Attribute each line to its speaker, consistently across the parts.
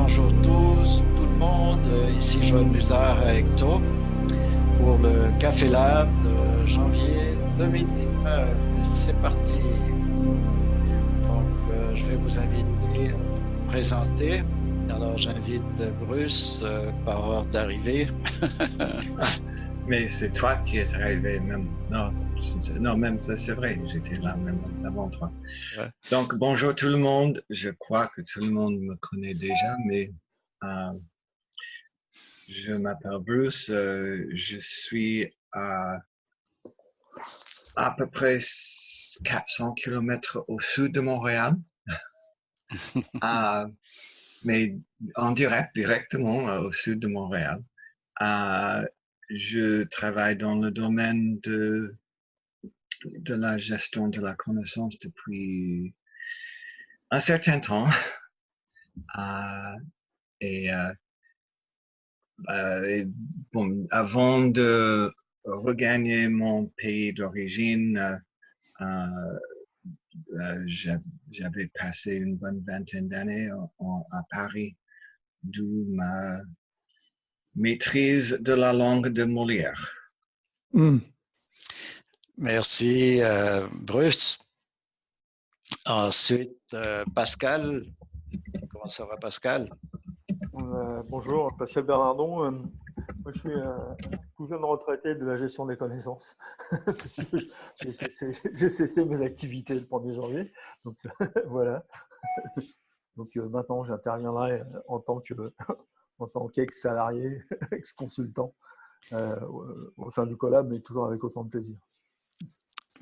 Speaker 1: bonjour tous, tout le monde. Ici Joël Musard avec toi pour le Café Lab de janvier 2019. C'est parti. Je vais vous inviter à vous présenter. Alors, j'invite Bruce par ordre d'arrivée.
Speaker 2: Mais c'est toi qui es arrivé même. Non, même ça c'est vrai, j'étais là même avant toi. Ouais. Donc bonjour tout le monde. Je crois que tout le monde me connaît déjà, mais je m'appelle Bruce. Je suis à peu près 400 kilomètres au sud de Montréal. Mais en directement au sud de Montréal. Je travaille dans le domaine de la gestion de la connaissance depuis un certain temps. Et bon, avant de regagner mon pays d'origine, j'avais passé une bonne vingtaine d'années à Paris, d'où ma maîtrise de la langue de Molière.
Speaker 1: Merci, Bruce. Ensuite, Pascal. Comment ça va, Pascal?
Speaker 3: Bonjour, Pascal Bernardon. Moi, je suis tout jeune retraité de la gestion des connaissances. J'ai cessé mes activités le 1er janvier. Donc, voilà. Donc, maintenant, j'interviendrai en tant qu'ex-salarié, ex-consultant au sein du Collab, mais toujours avec autant de plaisir.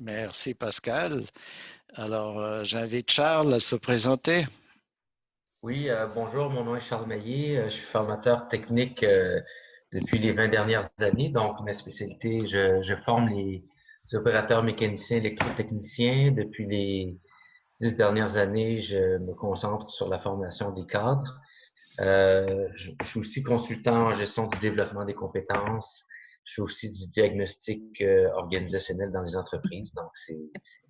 Speaker 1: Merci, Pascal. Alors, j'invite Charles à se présenter.
Speaker 4: Oui, bonjour, mon nom est Charles Maillet, je suis formateur technique depuis les 20 dernières années. Donc, ma spécialité, je forme les opérateurs mécaniciens, électrotechniciens. Depuis les 10 dernières années, je me concentre sur la formation des cadres. Je suis aussi consultant en gestion du développement des compétences. Je fais aussi du diagnostic organisationnel dans les entreprises. Donc,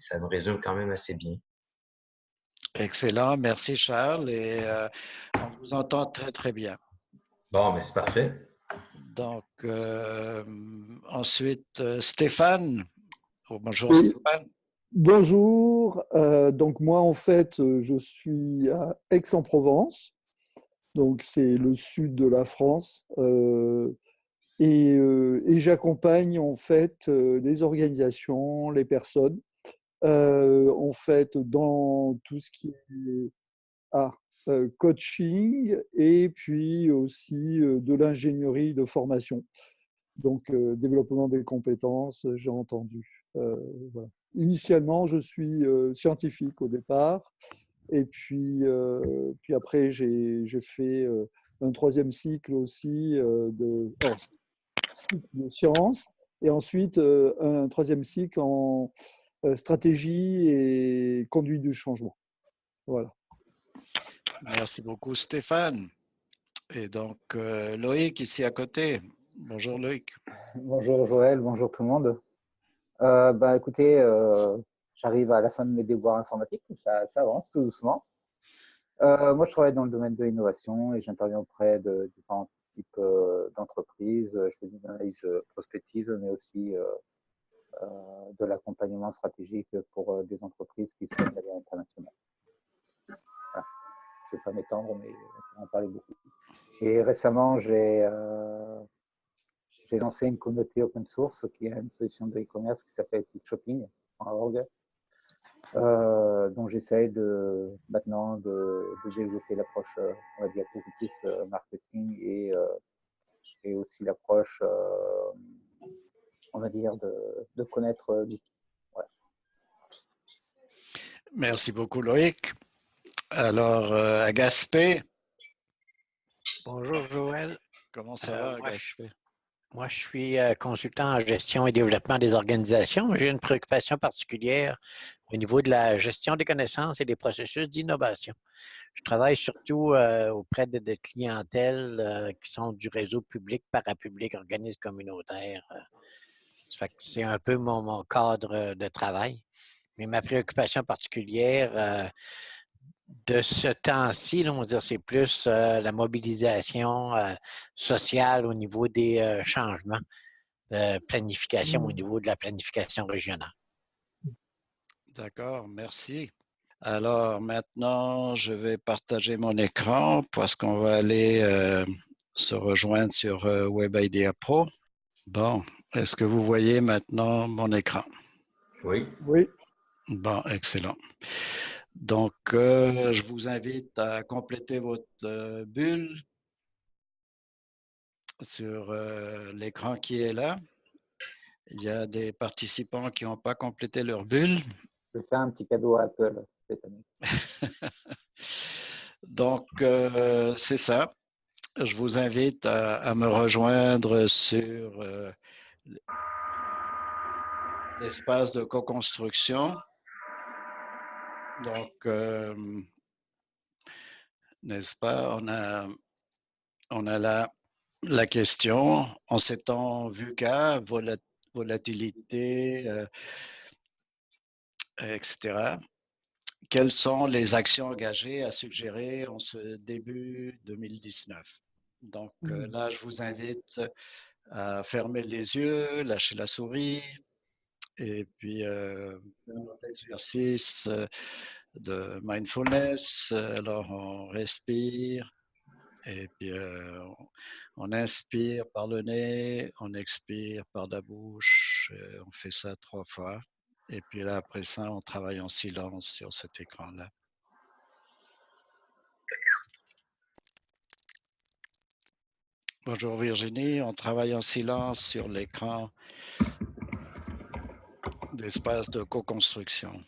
Speaker 4: ça me résume quand même assez bien.
Speaker 1: Excellent, merci Charles, et on vous entend très très bien.
Speaker 4: Bon, mais c'est parfait.
Speaker 1: Donc, ensuite, Stéphane. Oh, bonjour,
Speaker 5: oui.
Speaker 1: Stéphane.
Speaker 5: Bonjour, donc moi en fait je suis à Aix-en-Provence, donc c'est le sud de la France, et j'accompagne en fait les organisations, les personnes, en fait dans tout ce qui est coaching et puis aussi de l'ingénierie de formation. Donc développement des compétences, j'ai entendu. Voilà. Initialement, je suis scientifique au départ, et puis après j'ai fait un 3e cycle aussi de sciences, et ensuite un 3e cycle en stratégie et conduite du changement. Voilà.
Speaker 1: Merci beaucoup, Stéphane. Et donc, Loïc, ici à côté. Bonjour, Loïc.
Speaker 6: Bonjour, Joël. Bonjour, tout le monde. Écoutez, j'arrive à la fin de mes devoirs informatiques. Ça avance tout doucement. Moi, je travaille dans le domaine de l'innovation et j'interviens auprès de différents types d'entreprises. Je fais des analyses prospectives, mais aussi de l'accompagnement stratégique pour des entreprises qui souhaitent aller à l'international. Voilà. Je ne vais pas m'étendre, mais on va en parler beaucoup. Et récemment, j'ai lancé une communauté open source qui est une solution de e-commerce qui s'appelle clickshopping.org, dont j'essaie maintenant de développer l'approche, on va dire, positive marketing et aussi l'approche, on va dire, de connaître l'outil. Voilà.
Speaker 1: Merci beaucoup, Loïc. Alors, à Gaspé.
Speaker 7: Bonjour, Joël.
Speaker 1: Comment ça va, Gaspé?
Speaker 7: Moi, je suis consultant en gestion et développement des organisations. J'ai une préoccupation particulière au niveau de la gestion des connaissances et des processus d'innovation. Je travaille surtout auprès de clientèles qui sont du réseau public, parapublic, organismes communautaires. Ça fait que c'est un peu mon cadre de travail. Mais ma préoccupation particulière de ce temps-ci, là, on va dire, c'est plus la mobilisation sociale au niveau des changements de planification, au niveau de la planification régionale.
Speaker 1: D'accord, merci. Alors maintenant, je vais partager mon écran parce qu'on va aller se rejoindre sur WebIDEA Pro. Bon, est-ce que vous voyez maintenant mon écran?
Speaker 4: Oui.
Speaker 5: Oui.
Speaker 1: Bon, excellent. Donc, je vous invite à compléter votre bulle sur l'écran qui est là. Il y a des participants qui n'ont pas complété leur bulle.
Speaker 6: Je vais faire un petit cadeau à Apple cette année.
Speaker 1: Donc, c'est ça. Je vous invite à me rejoindre sur l'espace de co-construction. Donc, n'est-ce pas, on a la question, en ces temps VUCA, volatilité, etc. Quelles sont les actions engagées à suggérer en ce début 2019? Donc là, je vous invite à fermer les yeux, lâcher la souris et puis faire notre exercice de mindfulness. Alors, on respire et puis on inspire par le nez, on expire par la bouche. On fait ça 3 fois. Et puis là, après ça, on travaille en silence sur cet écran-là. Bonjour Virginie, on travaille en silence sur l'écran d'espace de co-construction.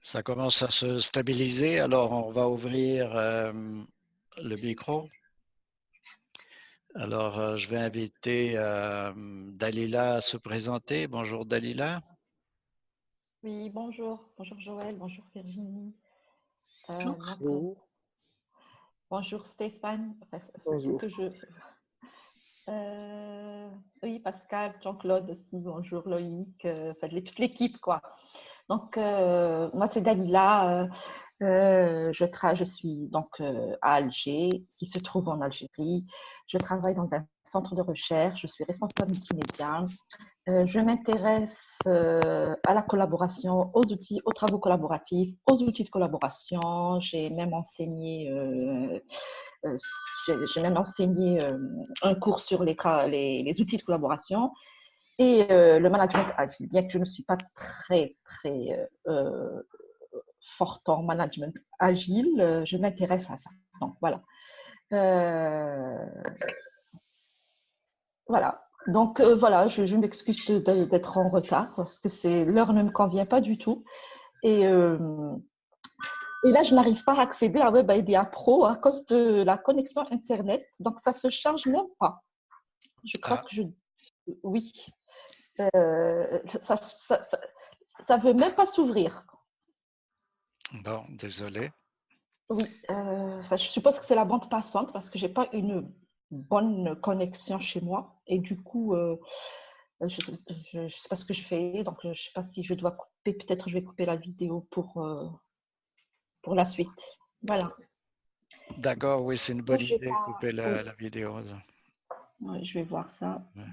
Speaker 1: Ça commence à se stabiliser, alors on va ouvrir le micro. Alors, je vais inviter Dalila à se présenter. Bonjour Dalila.
Speaker 8: Oui, bonjour. Bonjour Joël, bonjour Virginie.
Speaker 5: Bonjour.
Speaker 8: Bonjour Stéphane. Enfin,
Speaker 5: Bonjour.
Speaker 8: Oui, Pascal, Jean-Claude aussi, bonjour Loïc, enfin, toute l'équipe quoi. Donc, moi c'est Dalila. Je suis donc à Alger, qui se trouve en Algérie. Je travaille dans un centre de recherche. Je suis responsable multimédia. Je m'intéresse à la collaboration, aux outils, aux travaux collaboratifs, aux outils de collaboration. J'ai même enseigné, un cours sur les outils de collaboration et le management agile. Bien que je ne suis pas très forte en management agile, je m'intéresse à ça. Donc voilà. Voilà. Donc voilà, je m'excuse d'être en retard parce que l'heure ne me convient pas du tout. Et là, je n'arrive pas à accéder à WebIDEA Pro à cause de la connexion Internet. Donc, ça ne se charge même pas. Je crois que oui. Ça ne veut même pas s'ouvrir.
Speaker 1: Bon, désolé.
Speaker 8: Oui. Je suppose que c'est la bande passante parce que je n'ai pas une bonne connexion chez moi. Et du coup, je ne sais pas ce que je fais. Donc, je ne sais pas si je dois couper. Peut-être je vais couper la vidéo pour la suite. Voilà.
Speaker 1: D'accord, oui, c'est une bonne idée de couper la vidéo.
Speaker 8: Oui, je vais voir ça.
Speaker 1: Ouais.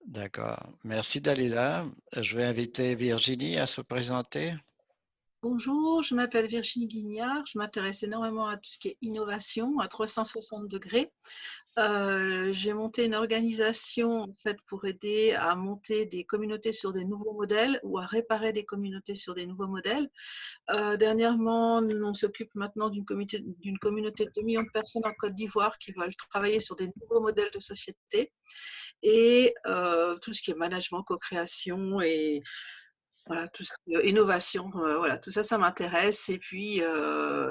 Speaker 1: D'accord. Merci Dalila. Je vais inviter Virginie à se présenter.
Speaker 9: Bonjour, je m'appelle Virginie Guignard. Je m'intéresse énormément à tout ce qui est innovation à 360 degrés. J'ai monté une organisation en fait pour aider à monter des communautés sur des nouveaux modèles ou à réparer des communautés sur des nouveaux modèles. Dernièrement, on s'occupe maintenant d'une communauté de 2 millions de personnes en Côte d'Ivoire qui veulent travailler sur des nouveaux modèles de société et tout ce qui est management, co-création et voilà, tout ce qui est innovation, voilà, tout ça, ça m'intéresse. Et puis,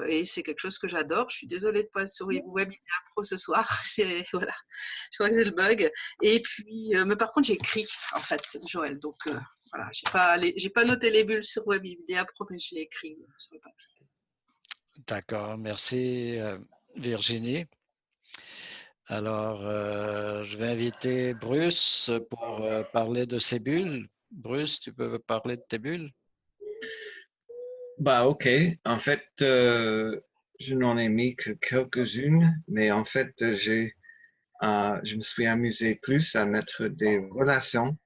Speaker 9: et c'est quelque chose que j'adore. Je suis désolée de ne pas être sur Webidea Pro ce soir. Voilà, je crois que c'est le bug. Et puis, mais par contre, j'écris, en fait, Joël. Donc, voilà, j'ai pas noté les bulles sur Webidea Pro, mais j'ai écrit sur le papier.
Speaker 1: D'accord, merci Virginie. Alors, je vais inviter Bruce pour parler de ses bulles. Bruce, tu peux parler de tes bulles?
Speaker 2: Bah, ok. En fait, je n'en ai mis que quelques-unes, mais en fait, je me suis amusé plus à mettre des relations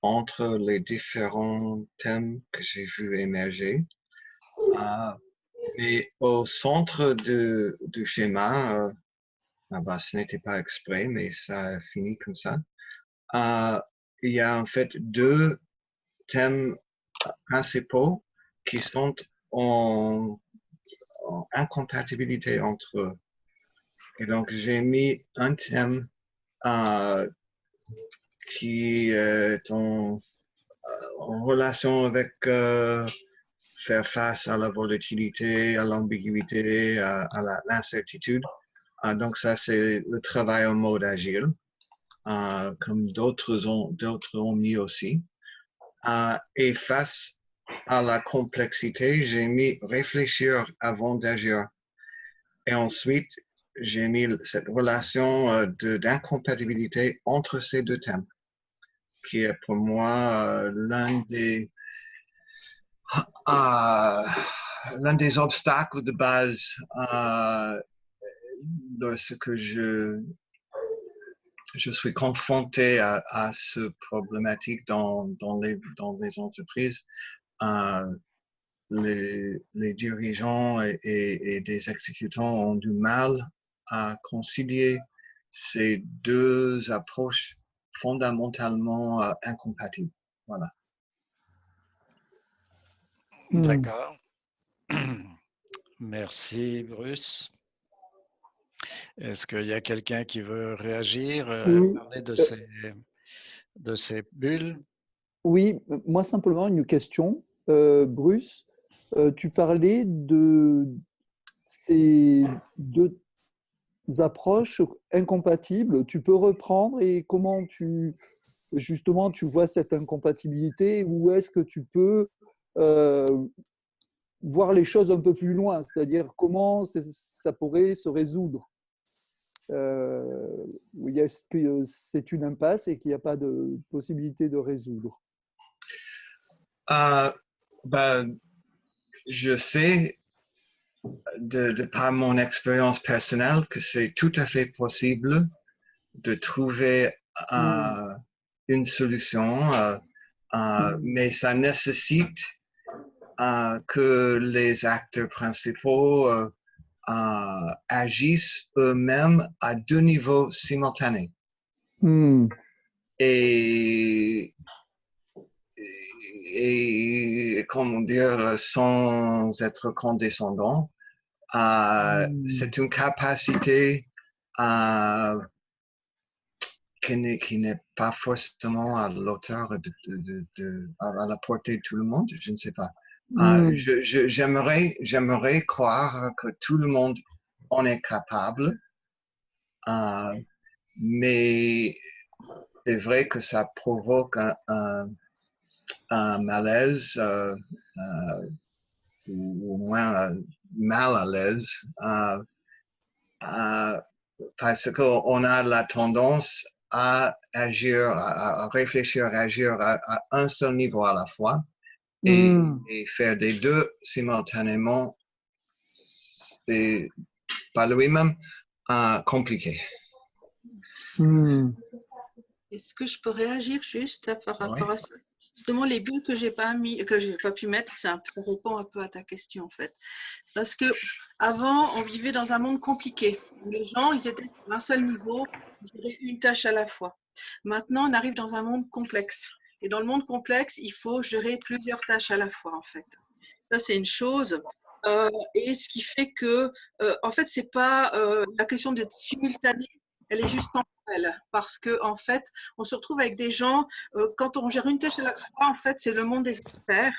Speaker 2: entre les différents thèmes que j'ai vus émerger. Et au centre du schéma, bah, ce n'était pas exprès, mais ça a fini comme ça. Il y a en fait deux thèmes principaux qui sont en incompatibilité entre eux. Et donc, j'ai mis un thème qui est en relation avec faire face à la volatilité, à l'ambiguïté, à l'incertitude. Donc, ça, c'est le travail en mode agile, comme d'autres ont mis aussi. Et face à la complexité, j'ai mis réfléchir avant d'agir. Et ensuite, j'ai mis cette relation d'incompatibilité entre ces deux thèmes, qui est pour moi l'un des obstacles de base lorsque je suis confronté à ce problématique dans les entreprises. Les dirigeants et des exécutants ont du mal à concilier ces deux approches fondamentalement incompatibles. Voilà.
Speaker 1: D'accord. Merci, Bruce. Est-ce qu'il y a quelqu'un qui veut réagir, parler de ces bulles?
Speaker 5: Oui, moi simplement une question. Bruce, tu parlais de ces deux approches incompatibles. Tu peux reprendre et comment justement tu vois cette incompatibilité? Où est-ce que tu peux voir les choses un peu plus loin? C'est-à-dire comment ça pourrait se résoudre? Est-ce que c'est une impasse et qu'il n'y a pas de possibilité de résoudre?
Speaker 2: Je sais de par mon expérience personnelle que c'est tout à fait possible de trouver une solution, mais ça nécessite que les acteurs principaux agissent eux-mêmes à deux niveaux simultanés. Et comment dire, sans être condescendant, c'est une capacité qui n'est pas forcément à l'auteur à la portée de tout le monde, je ne sais pas. J'aimerais croire que tout le monde en est capable, mais c'est vrai que ça provoque un malaise, ou au moins mal à l'aise, parce qu'on a la tendance à agir, à réfléchir, à agir à un seul niveau à la fois, et faire des deux simultanément, c'est par lui-même compliqué.
Speaker 9: Est-ce que je peux réagir juste par rapport à ça? Justement, les bulles que j'ai pas pu mettre, ça répond un peu à ta question en fait. Parce que avant, on vivait dans un monde compliqué. Les gens, ils étaient sur un seul niveau, ils géraient une tâche à la fois. Maintenant, on arrive dans un monde complexe. Et dans le monde complexe, il faut gérer plusieurs tâches à la fois en fait. Ça, c'est une chose. Et ce qui fait que, en fait, c'est pas la question d'être simultané, elle est juste temporelle. Parce que, en fait, on se retrouve avec des gens, quand on gère une tâche à la fois, en fait, c'est le monde des experts.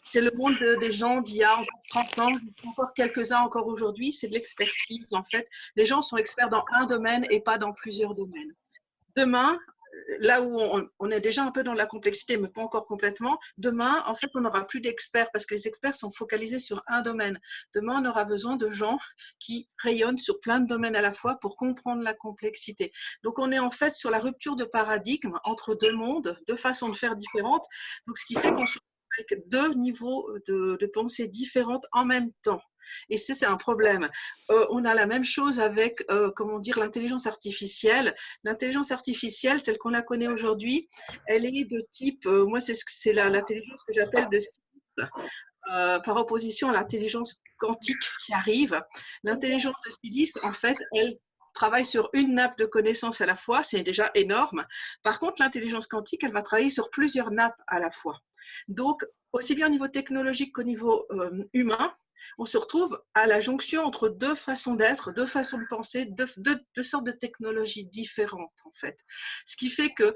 Speaker 9: C'est le monde des gens d'il y a encore 30 ans, encore quelques-uns encore aujourd'hui, c'est de l'expertise, en fait. Les gens sont experts dans un domaine et pas dans plusieurs domaines. Demain, là où on est déjà un peu dans la complexité, mais pas encore complètement, demain, en fait, on n'aura plus d'experts parce que les experts sont focalisés sur un domaine. Demain, on aura besoin de gens qui rayonnent sur plein de domaines à la fois pour comprendre la complexité. Donc, on est en fait sur la rupture de paradigme entre deux mondes, deux façons de faire différentes. Donc, ce qui fait qu'on se retrouve avec deux niveaux de pensée différentes en même temps. Et c'est un problème. On a la même chose avec, comment dire, l'intelligence artificielle. L'intelligence artificielle, telle qu'on la connaît aujourd'hui, elle est de type, moi c'est l'intelligence que j'appelle de Silis, par opposition à l'intelligence quantique qui arrive. L'intelligence de Silis, en fait, elle travaille sur une nappe de connaissances à la fois, c'est déjà énorme. Par contre, l'intelligence quantique, elle va travailler sur plusieurs nappes à la fois. Donc, aussi bien au niveau technologique qu'au niveau humain, on se retrouve à la jonction entre deux façons d'être, deux façons de penser, deux sortes de technologies différentes en fait. Ce qui fait que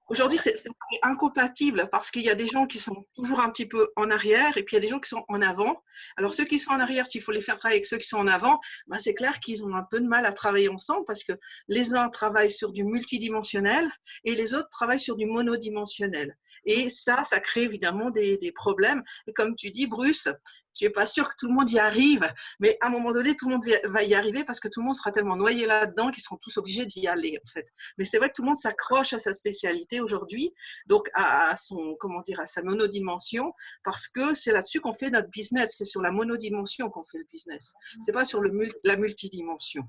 Speaker 9: aujourd'hui, c'est incompatible parce qu'il y a des gens qui sont toujours un petit peu en arrière et puis il y a des gens qui sont en avant. Alors, ceux qui sont en arrière, s'il faut les faire travailler avec ceux qui sont en avant, ben, c'est clair qu'ils ont un peu de mal à travailler ensemble parce que les uns travaillent sur du multidimensionnel et les autres travaillent sur du monodimensionnel. Et ça crée évidemment des problèmes. Et comme tu dis, Bruce, tu n'es pas sûr que tout le monde y arrive, mais à un moment donné, tout le monde va y arriver parce que tout le monde sera tellement noyé là-dedans qu'ils seront tous obligés d'y aller, en fait. Mais c'est vrai que tout le monde s'accroche à sa spécialité aujourd'hui, donc à sa monodimension, parce que c'est là-dessus qu'on fait notre business. C'est sur la monodimension qu'on fait le business. C'est pas sur la multidimension.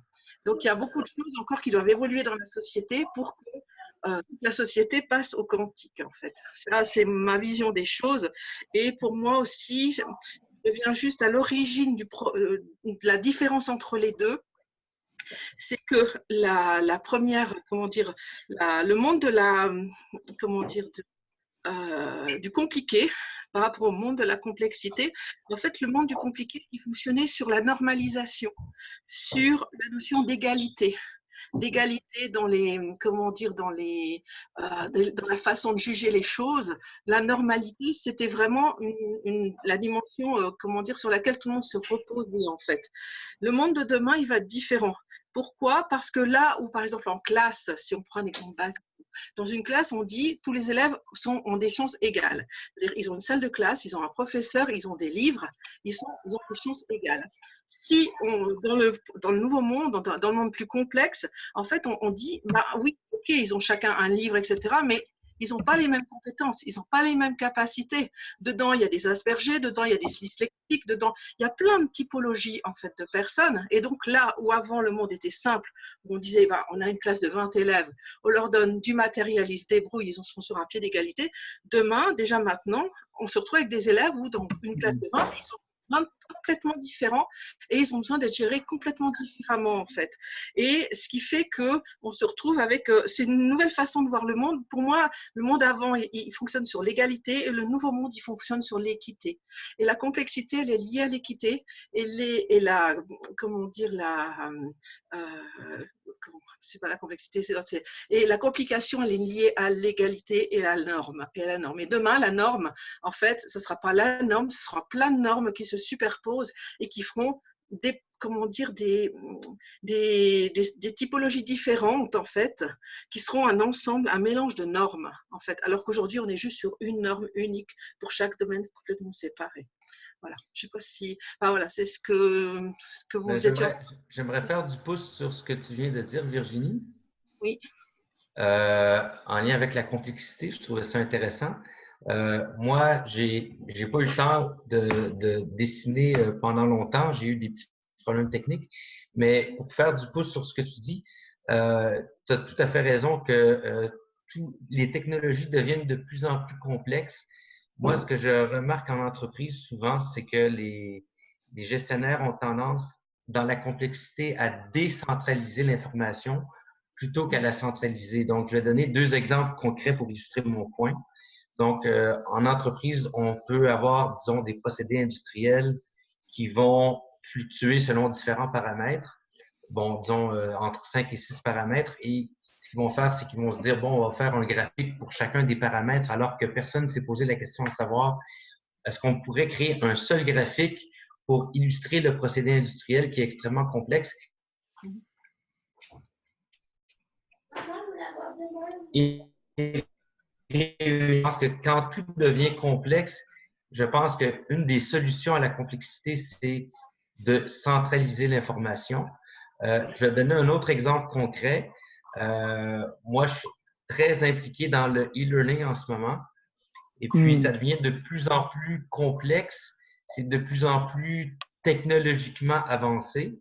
Speaker 9: Donc, il y a beaucoup de choses encore qui doivent évoluer dans la société pour que la société passe au quantique, en fait. Ça, c'est ma vision des choses. Et pour moi aussi, je viens juste à l'origine de la différence entre les deux. C'est que la première, le monde du compliqué par rapport au monde de la complexité, en fait, le monde du compliqué, il fonctionnait sur la normalisation, sur la notion d'égalité dans la façon de juger les choses. La normalité, c'était vraiment la dimension, sur laquelle tout le monde se reposait, en fait. Le monde de demain, il va être différent. Pourquoi? Parce que là où, par exemple, en classe, si on prend un exemple basique, dans une classe, on dit tous les élèves ont des chances égales. C'est-à-dire, ils ont une salle de classe, ils ont un professeur, ils ont des livres, ils ont des chances égales. Si dans le nouveau monde, dans le monde plus complexe, en fait, on dit, bah oui, ok, ils ont chacun un livre, etc., mais ils n'ont pas les mêmes compétences, ils n'ont pas les mêmes capacités. Dedans, il y a des aspergés, dedans, il y a des dyslexiques, dedans, il y a plein de typologies en fait de personnes. Et donc là où avant le monde était simple, où on disait, bah, on a une classe de 20 élèves, on leur donne du matériel, ils se débrouillent, ils en seront sur un pied d'égalité. Demain, déjà maintenant, on se retrouve avec des élèves où dans une classe de 20, ils sont complètement différents et ils ont besoin d'être gérés complètement différemment en fait. Et ce qui fait que on se retrouve avec c'est une nouvelle façon de voir le monde. Pour moi, le monde avant il fonctionne sur l'égalité et le nouveau monde il fonctionne sur l'équité. Et la complexité elle est liée à l'équité et la c'est pas la complexité, et la complication elle est liée à l'égalité et à la norme. Et demain la norme en fait, ce sera pas la norme, ce sera plein de normes qui se superposent et qui feront des typologies différentes en fait, qui seront un ensemble, un mélange de normes en fait, alors qu'aujourd'hui on est juste sur une norme unique pour chaque domaine complètement séparé. Voilà, je sais pas si, voilà, c'est ce que vous étiez.
Speaker 4: J'aimerais faire du pouce sur ce que tu viens de dire, Virginie.
Speaker 9: Oui.
Speaker 4: En lien avec la complexité, je trouvais ça intéressant. Moi, j'ai pas eu le temps de dessiner pendant longtemps. J'ai eu des petits problèmes techniques. Mais pour faire du pouce sur ce que tu dis, tu as tout à fait raison que les technologies deviennent de plus en plus complexes. Moi, ce que je remarque en entreprise souvent, c'est que les gestionnaires ont tendance, dans la complexité, à décentraliser l'information plutôt qu'à la centraliser. Donc, je vais donner 2 exemples concrets pour illustrer mon point. Donc, en entreprise, on peut avoir, disons, des procédés industriels qui vont fluctuer selon différents paramètres. Bon, disons, entre 5 et 6 paramètres. Et ce qu'ils vont faire, c'est qu'ils vont se dire, bon, on va faire un graphique pour chacun des paramètres, alors que personne ne s'est posé la question de savoir, est-ce qu'on pourrait créer un seul graphique pour illustrer le procédé industriel qui est extrêmement complexe? Et je pense que quand tout devient complexe, je pense qu'une des solutions à la complexité, c'est de centraliser l'information. Je vais donner un autre exemple concret. Moi, je suis très impliqué dans le e-learning en ce moment. Et puis, ça devient de plus en plus complexe. C'est de plus en plus technologiquement avancé.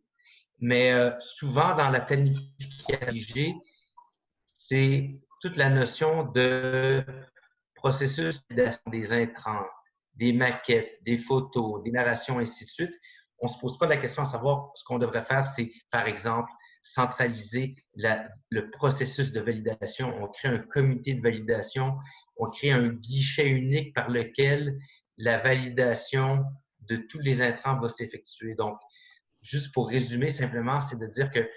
Speaker 4: Mais souvent, dans la planification, c'est toute la notion de processus des intrants, des maquettes, des photos, des narrations, ainsi de suite. On ne se pose pas la question à savoir ce qu'on devrait faire, c'est, par exemple, centraliser le processus de validation. On crée un comité de validation, on crée un guichet unique par lequel la validation de tous les intrants va s'effectuer. Donc, juste pour résumer simplement, c'est de dire que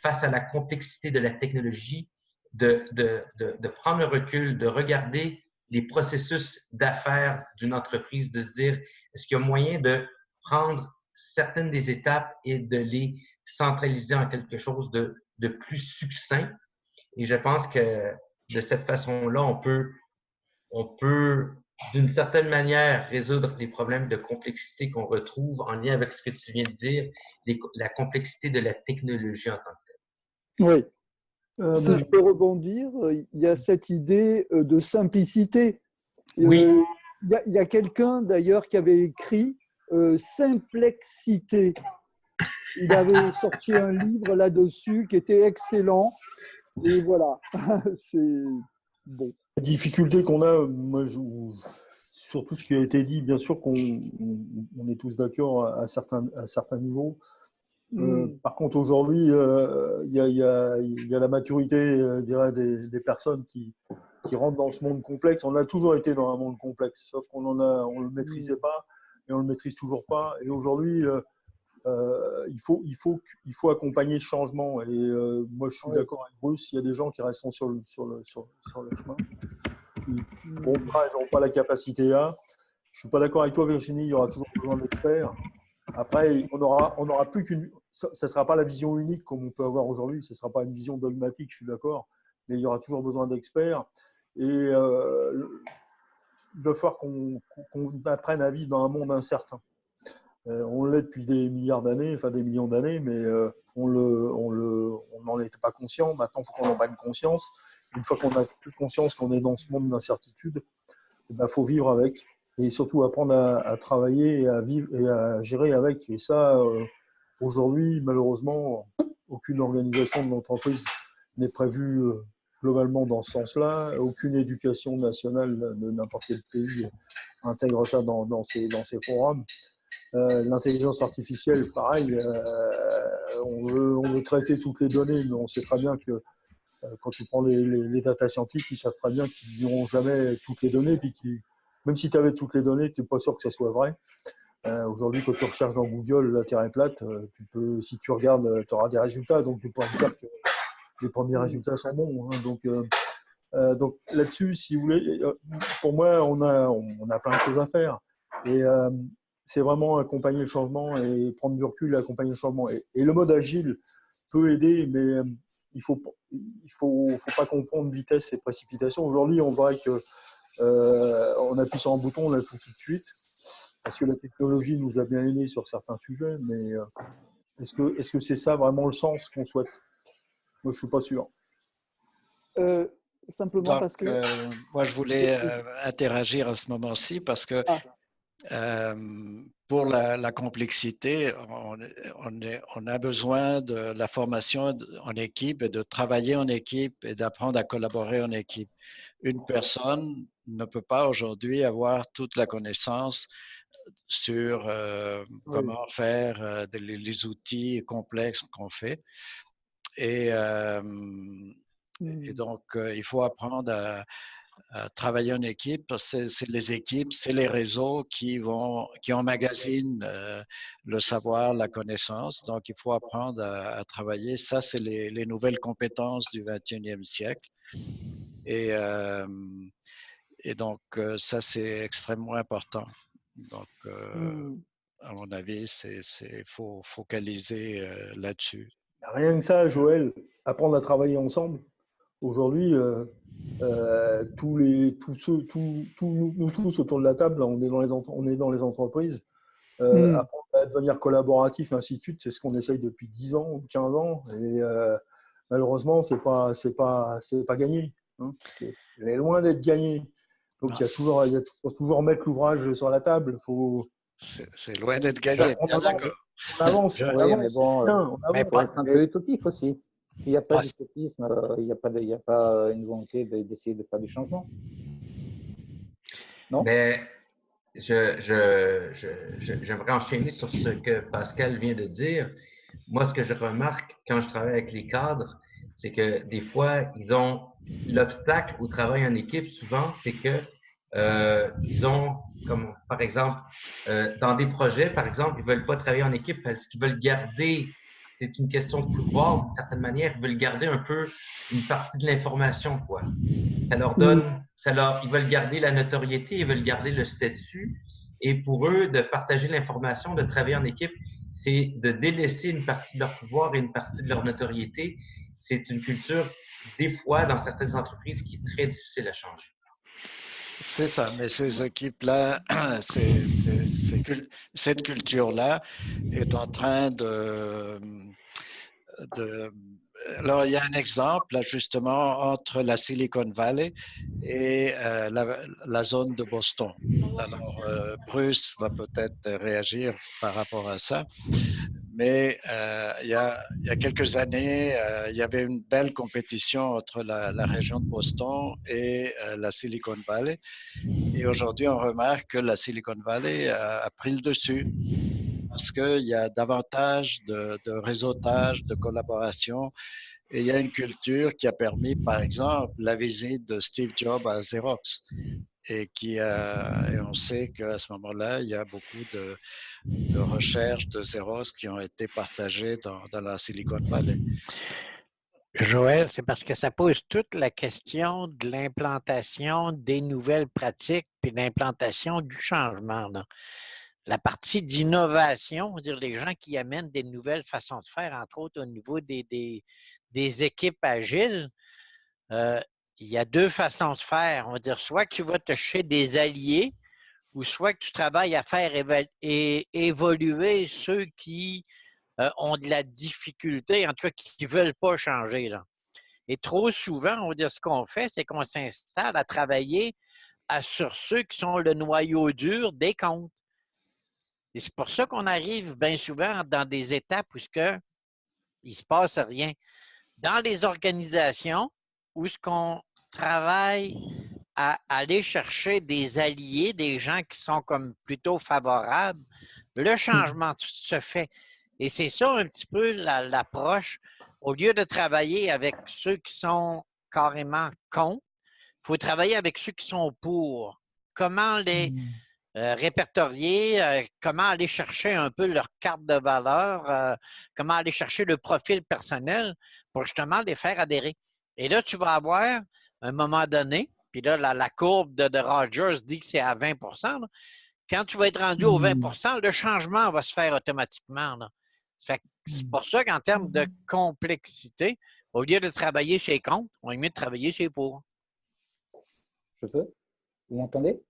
Speaker 4: face à la complexité de la technologie, de prendre le recul, de regarder les processus d'affaires d'une entreprise, de se dire, est-ce qu'il y a moyen de prendre certaines des étapes et de les centraliser en quelque chose de plus succinct? Et je pense que de cette façon-là, on peut d'une certaine manière résoudre les problèmes de complexité qu'on retrouve en lien avec ce que tu viens de dire, la complexité de la technologie en tant que telle.
Speaker 5: Oui. Si je peux rebondir, il y a cette idée de simplicité.
Speaker 4: Oui.
Speaker 5: Il y a quelqu'un d'ailleurs qui avait écrit Simplexité. Il avait sorti un livre là-dessus qui était excellent. Et voilà, c'est bon.
Speaker 3: La difficulté qu'on a, moi, sur tout ce qui a été dit, bien sûr qu'on est tous d'accord à certains niveaux. Par contre, aujourd'hui, il y a la maturité des personnes qui rentrent dans ce monde complexe. On a toujours été dans un monde complexe, sauf qu'on ne le maîtrisait pas et on ne le maîtrise toujours pas. Et aujourd'hui, il faut accompagner ce changement. Et moi, je suis d'accord avec Bruce, il y a des gens qui restent sur le chemin. Ils n'ont pas la capacité à. Je ne suis pas d'accord avec toi, Virginie, il y aura toujours besoin d'experts. Après, on aura plus qu'une. Ça ne sera pas la vision unique comme on peut avoir aujourd'hui. Ce ne sera pas une vision dogmatique, je suis d'accord. Mais il y aura toujours besoin d'experts. Et il va falloir qu'on apprenne à vivre dans un monde incertain. On l'est depuis des milliards d'années, enfin des millions d'années, mais on n'en était pas conscient. Maintenant, il faut qu'on en prenne conscience. Une fois qu'on a conscience qu'on est dans ce monde d'incertitude, il faut vivre avec. Et surtout apprendre à travailler et à vivre et à gérer avec. Et ça, aujourd'hui, malheureusement, aucune organisation de l'entreprise n'est prévue globalement dans ce sens-là. Aucune éducation nationale de n'importe quel pays intègre ça dans ses programmes. L'intelligence artificielle, pareil, on veut traiter toutes les données, mais on sait très bien que quand tu prends les data scientists, ils savent très bien qu'ils n'auront jamais toutes les données, puis même si tu avais toutes les données, tu n'es pas sûr que ça soit vrai. Aujourd'hui, quand tu recherches dans Google la Terre est plate, si tu regardes, tu auras des résultats. Donc, tu pourras dire que les premiers résultats sont bons. Hein. Donc là-dessus, si vous voulez, pour moi, on a plein de choses à faire. Et c'est vraiment accompagner le changement et prendre du recul et accompagner le changement. Et le mode agile peut aider, mais il faut pas confondre vitesse et précipitation. Aujourd'hui, on voit que on appuie sur un bouton, on l'a tout de suite, parce que la technologie nous a bien aidés sur certains sujets, mais est-ce que c'est ça vraiment le sens qu'on souhaite? Moi, je ne suis pas sûr.
Speaker 5: Simplement parce que…
Speaker 1: moi, je voulais interagir à ce moment-ci parce que pour la complexité, on a besoin de la formation en équipe et de travailler en équipe et d'apprendre à collaborer en équipe. Une personne ne peut pas aujourd'hui avoir toute la connaissance sur comment faire les outils complexes qu'on fait. Et donc, il faut apprendre à travailler en équipe. C'est les équipes, c'est les réseaux qui emmagasinent le savoir, la connaissance. Donc, il faut apprendre à travailler. Ça, c'est les nouvelles compétences du 21e siècle. Et donc, ça, c'est extrêmement important. Donc, à mon avis, il faut focaliser là-dessus.
Speaker 3: Rien que ça, Joël, apprendre à travailler ensemble. Aujourd'hui, nous tous autour de la table, on est dans les entreprises. Apprendre à devenir collaboratif, ainsi de suite, c'est ce qu'on essaye depuis 10 ans ou 15 ans. Et malheureusement, c'est pas gagné. Hein. Elle est loin d'être gagné. Donc, il faut toujours mettre l'ouvrage sur la table.
Speaker 1: C'est loin d'être gagné.
Speaker 6: On avance. Mais bon, il faut être un peu utopique aussi. S'il n'y a pas d'utopisme, il n'y a pas une volonté d'essayer de faire du changement. Non?
Speaker 4: Mais j'aimerais enchaîner sur ce que Pascal vient de dire. Moi, ce que je remarque quand je travaille avec les cadres, c'est que des fois, ils ont l'obstacle au travail en équipe, souvent, c'est que ils ont, comme par exemple, dans des projets, par exemple, ils veulent pas travailler en équipe parce qu'ils veulent garder, c'est une question de pouvoir, d'une certaine manière, ils veulent garder un peu une partie de l'information, quoi. Ça leur donne, ils veulent garder la notoriété, ils veulent garder le statut. Et pour eux, de partager l'information, de travailler en équipe, c'est de délaisser une partie de leur pouvoir et une partie de leur notoriété. C'est une culture, des fois, dans certaines entreprises, qui est très difficile à changer.
Speaker 1: C'est ça, mais ces équipes-là, cette culture-là est en train alors, il y a un exemple, là, justement, entre la Silicon Valley et la zone de Boston. Alors, Bruce va peut-être réagir par rapport à ça. Mais il y a quelques années, il y avait une belle compétition entre la région de Boston et la Silicon Valley. Et aujourd'hui, on remarque que la Silicon Valley a pris le dessus parce qu'il y a davantage de réseautage, de collaboration. Et il y a une culture qui a permis, par exemple, la visite de Steve Jobs à Xerox. Et on sait qu'à ce moment-là, il y a beaucoup de recherches de Xerox qui ont été partagées dans la Silicon Valley.
Speaker 7: Joël, c'est parce que ça pose toute la question de l'implantation des nouvelles pratiques et l'implantation du changement. Là. La partie d'innovation, c'est-à-dire les gens qui amènent des nouvelles façons de faire, entre autres au niveau des équipes agiles, il y a deux façons de faire. On va dire soit que tu vas te chercher des alliés ou soit que tu travailles à faire évoluer ceux qui ont de la difficulté, en tout cas qui ne veulent pas changer. Là. Et trop souvent, on va dire ce qu'on fait, c'est qu'on s'installe à travailler sur ceux qui sont le noyau dur des comptes. Et c'est pour ça qu'on arrive bien souvent dans des étapes où il ne se passe rien. Dans les organisations où ce qu'on travaille à aller chercher des alliés, des gens qui sont comme plutôt favorables, le changement se fait. Et c'est ça un petit peu l'approche. Au lieu de travailler avec ceux qui sont carrément contre, il faut travailler avec ceux qui sont pour. Comment les répertorier, comment aller chercher un peu leur carte de valeur, comment aller chercher le profil personnel pour justement les faire adhérer. Et là, tu vas avoir, à un moment donné, puis là, la courbe de Rogers dit que c'est à 20 là. Quand tu vas être rendu au 20 le changement va se faire automatiquement. Là. C'est pour ça qu'en termes de complexité, au lieu de travailler chez contre, on est mieux de travailler chez pour.
Speaker 6: Je peux? Vous m'entendez?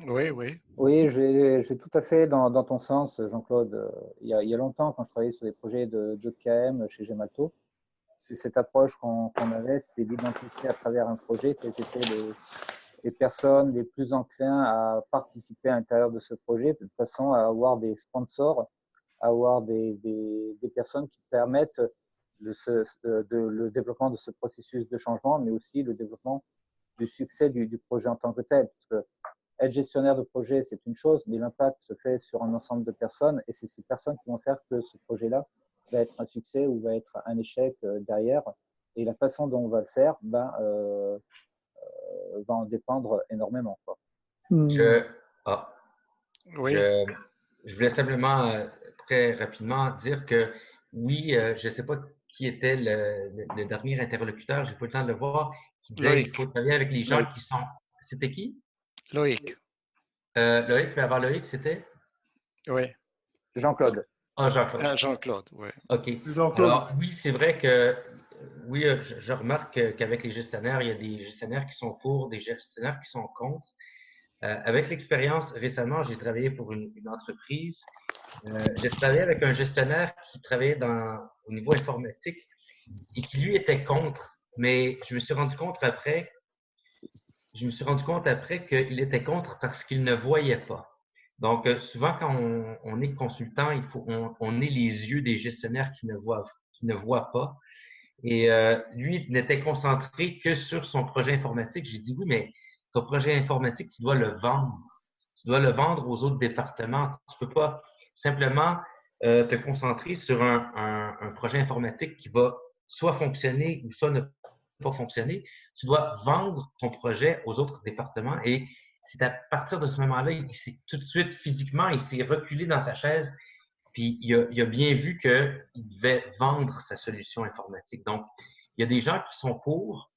Speaker 1: Oui, oui.
Speaker 6: Oui, je vais tout à fait dans ton sens, Jean-Claude. Il y a longtemps, quand je travaillais sur des projets de KM chez Gemalto, c'est cette approche qu'on avait, c'était d'identifier à travers un projet quels étaient les personnes les plus enclins à participer à l'intérieur de ce projet, de façon à avoir des sponsors, à avoir des personnes qui permettent le développement de ce processus de changement, mais aussi le développement du succès du projet en tant que tel. Parce que être gestionnaire de projet, c'est une chose, mais l'impact se fait sur un ensemble de personnes, et c'est ces personnes qui vont faire que ce projet-là va être un succès ou va être un échec derrière. Et la façon dont on va le faire va en dépendre énormément, quoi.
Speaker 1: Oui.
Speaker 4: Je voulais simplement très rapidement dire que oui, je ne sais pas qui était le dernier interlocuteur, j'ai pas eu le temps de le voir, qui disait qu'il faut travailler avec les gens qui sont… C'était qui?
Speaker 1: Loïc.
Speaker 4: Loïc, puis avant Loïc, c'était?
Speaker 1: Oui.
Speaker 6: Jean-Claude.
Speaker 4: Ah, Jean-Claude.
Speaker 1: Jean-Claude, oui.
Speaker 4: OK.
Speaker 3: Jean-Claude.
Speaker 4: Alors, oui, c'est vrai que, oui, je remarque qu'avec les gestionnaires, il y a des gestionnaires qui sont pour, des gestionnaires qui sont contre. Avec l'expérience, récemment, j'ai travaillé pour une entreprise. J'ai travaillé avec un gestionnaire qui travaillait au niveau informatique et qui, lui, était contre. Mais je me suis rendu compte après qu'il était contre parce qu'il ne voyait pas. Donc, souvent, quand on est consultant, on est les yeux des gestionnaires qui ne voient pas. Et lui, il n'était concentré que sur son projet informatique. J'ai dit, oui, mais ton projet informatique, tu dois le vendre. Tu dois le vendre aux autres départements. Tu peux pas simplement te concentrer sur un projet informatique qui va soit fonctionner ou soit ne pas fonctionner. Tu dois vendre ton projet aux autres départements. Et c'est à partir de ce moment-là, il s'est tout de suite, physiquement, il s'est reculé dans sa chaise. Puis il a bien vu qu'il devait vendre sa solution informatique. Donc, il y a des gens qui sont pour,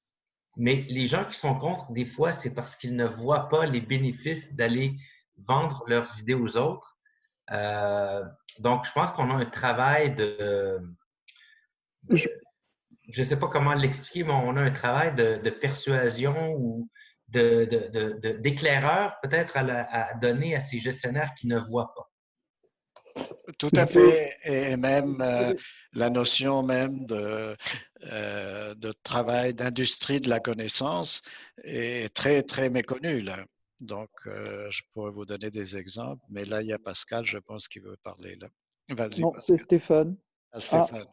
Speaker 4: mais les gens qui sont contre, des fois, c'est parce qu'ils ne voient pas les bénéfices d'aller vendre leurs idées aux autres. Donc, je pense qu'on a un travail je ne sais pas comment l'expliquer, mais on a un travail de persuasion ou d'éclaireur peut-être à donner à ces gestionnaires qui ne voient pas.
Speaker 1: Tout à fait. Et même la notion même de travail, d'industrie de la connaissance est très, très méconnue, là. Donc, je pourrais vous donner des exemples, mais là, il y a Pascal, je pense, qui veut parler, là. Vas-y,
Speaker 5: Non,
Speaker 1: Pascal.
Speaker 5: c'est Stéphane.
Speaker 1: Stéphane.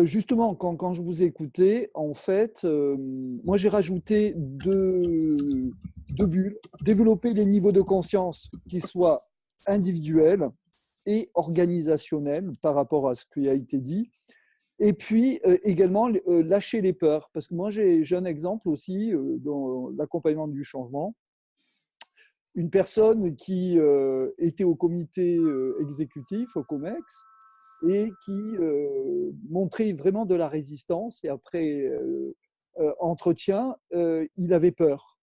Speaker 5: Justement, quand je vous ai écouté, en fait, moi j'ai rajouté deux bulles. Développer les niveaux de conscience qui soient individuels et organisationnels par rapport à ce qui a été dit. Et puis également lâcher les peurs. Parce que moi j'ai un exemple aussi dans l'accompagnement du changement. Une personne qui était au comité exécutif, au COMEX, et qui montrait vraiment de la résistance. Et après entretien, il avait peur.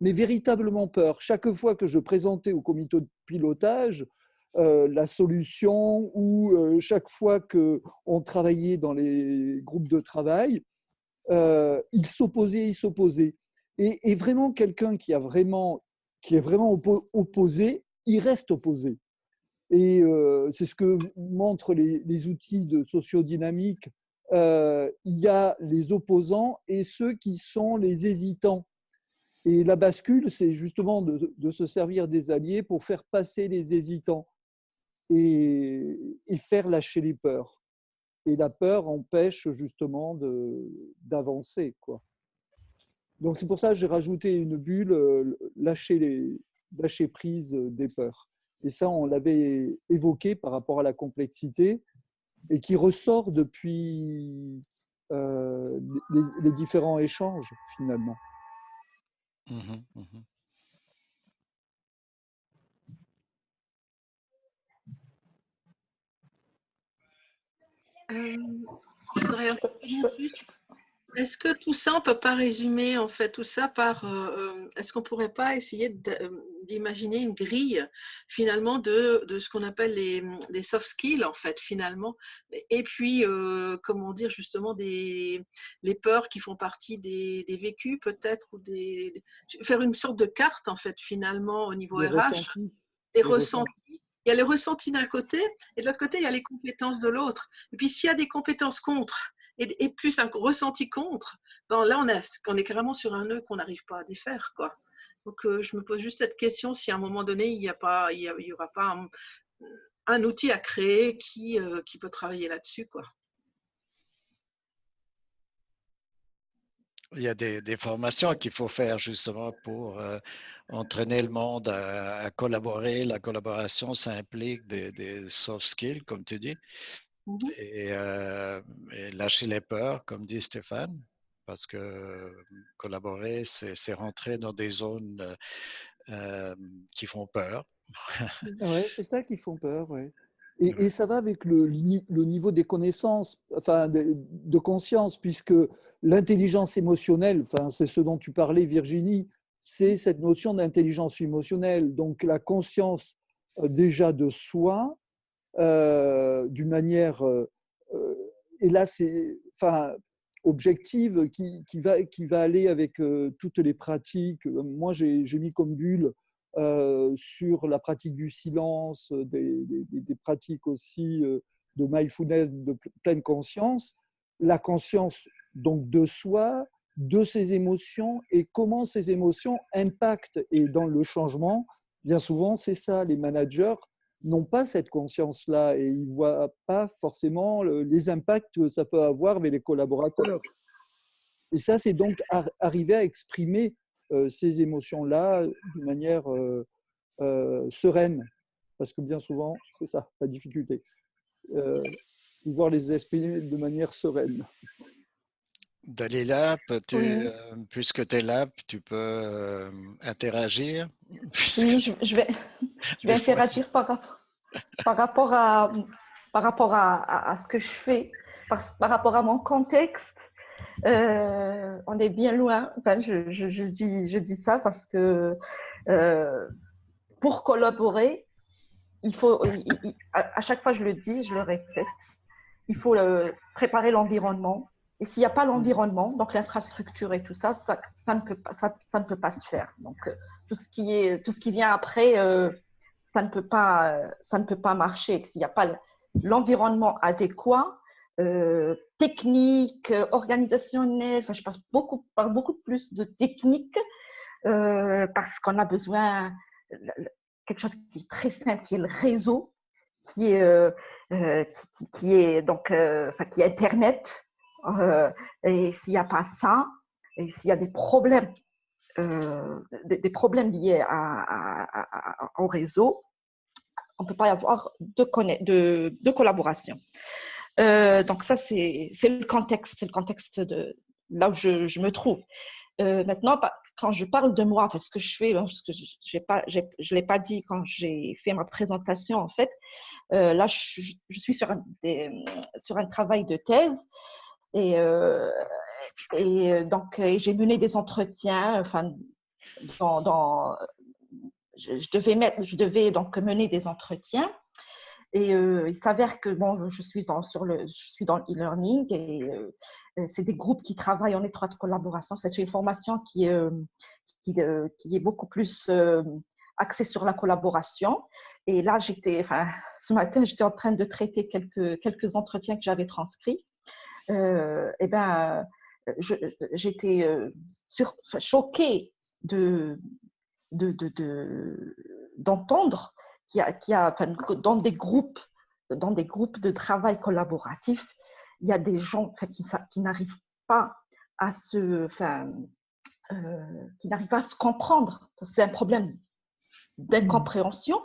Speaker 5: Mais véritablement peur. Chaque fois que je présentais au comité de pilotage la solution ou chaque fois qu'on travaillait dans les groupes de travail, il s'opposait. Et vraiment, quelqu'un qui est vraiment opposé, il reste opposé. Et c'est ce que montrent les outils de sociodynamique. Il y a les opposants et ceux qui sont les hésitants. Et la bascule, c'est justement de se servir des alliés pour faire passer les hésitants et faire lâcher les peurs. Et la peur empêche justement d'avancer, quoi. Donc c'est pour ça que j'ai rajouté une bulle, lâcher prise des peurs. Et ça, on l'avait évoqué par rapport à la complexité et qui ressort depuis les différents échanges, finalement.
Speaker 9: Je voudrais un peu plus. Est-ce que tout ça, on ne peut pas résumer en fait tout ça par… est-ce qu'on ne pourrait pas essayer d'imaginer une grille finalement de ce qu'on appelle les soft skills en fait finalement, et puis comment dire justement les peurs qui font partie des vécus peut-être, ou faire une sorte de carte en fait finalement au niveau RH, des ressentis. Il y a les ressentis d'un côté et de l'autre côté il y a les compétences de l'autre. Et puis s'il y a des compétences contre et plus un ressenti contre, ben là, on est carrément sur un nœud qu'on n'arrive pas à défaire, quoi. Donc, je me pose juste cette question, si à un moment donné, il y aura pas un outil à créer qui peut travailler là-dessus, quoi.
Speaker 1: Il y a des formations qu'il faut faire justement pour entraîner le monde à collaborer. La collaboration, ça implique des soft skills, comme tu dis, et lâcher les peurs, comme dit Stéphane, parce que collaborer, c'est rentrer dans des zones qui font peur.
Speaker 5: Ouais, c'est ça qui font peur, ouais. Et ça va avec le niveau des connaissances, enfin de conscience, puisque l'intelligence émotionnelle, enfin, c'est ce dont tu parlais, Virginie, c'est cette notion d'intelligence émotionnelle. Donc la conscience déjà de soi, d'une manière, et là c'est, enfin, objective, qui va aller avec toutes les pratiques. Moi, j'ai mis comme bulle sur la pratique du silence, des pratiques aussi de mindfulness, de pleine conscience, la conscience donc de soi, de ses émotions et comment ces émotions impactent. Et dans le changement, bien souvent, c'est ça, les managers n'ont pas cette conscience-là et ils ne voient pas forcément les impacts que ça peut avoir avec les collaborateurs. Et ça, c'est donc arriver à exprimer ces émotions-là d'une manière sereine. Parce que bien souvent, c'est ça, la difficulté. Pouvoir les exprimer de manière sereine.
Speaker 1: Dalila, puisque tu es là, tu peux interagir.
Speaker 8: Oui, je vais interagir par rapport à ce que je fais, par rapport à mon contexte. On est bien loin. Enfin, je dis ça parce que pour collaborer, il faut, à chaque fois je le dis, je le répète, il faut préparer l'environnement. Et s'il n'y a pas l'environnement, donc l'infrastructure et tout ça, ça ne peut pas se faire. Donc tout ce qui vient après, ça ne peut pas marcher. S'il n'y a pas l'environnement adéquat, technique, organisationnel, enfin, je passe par beaucoup plus de techniques parce qu'on a besoin quelque chose qui est très simple, qui est le réseau, qui est Internet. Et s'il n'y a pas ça, et s'il y a des problèmes liés au réseau, on ne peut pas y avoir de collaboration. Donc ça, c'est le contexte de là où je me trouve. Maintenant, quand je parle de moi, parce que je fais, parce que je l'ai pas dit quand j'ai fait ma présentation, en fait, là, je suis sur un travail de thèse et donc j'ai mené des entretiens. Enfin, je devais donc mener des entretiens. Et il s'avère que bon, je suis dans l'e-learning et c'est des groupes qui travaillent en étroite collaboration. C'est une formation qui est beaucoup plus axée sur la collaboration. Et là, ce matin, j'étais en train de traiter quelques entretiens que j'avais transcrits. J'étais choquée d'entendre qu'il y a dans des groupes de travail collaboratif, il y a des gens qui n'arrivent pas à se comprendre. C'est un problème d'incompréhension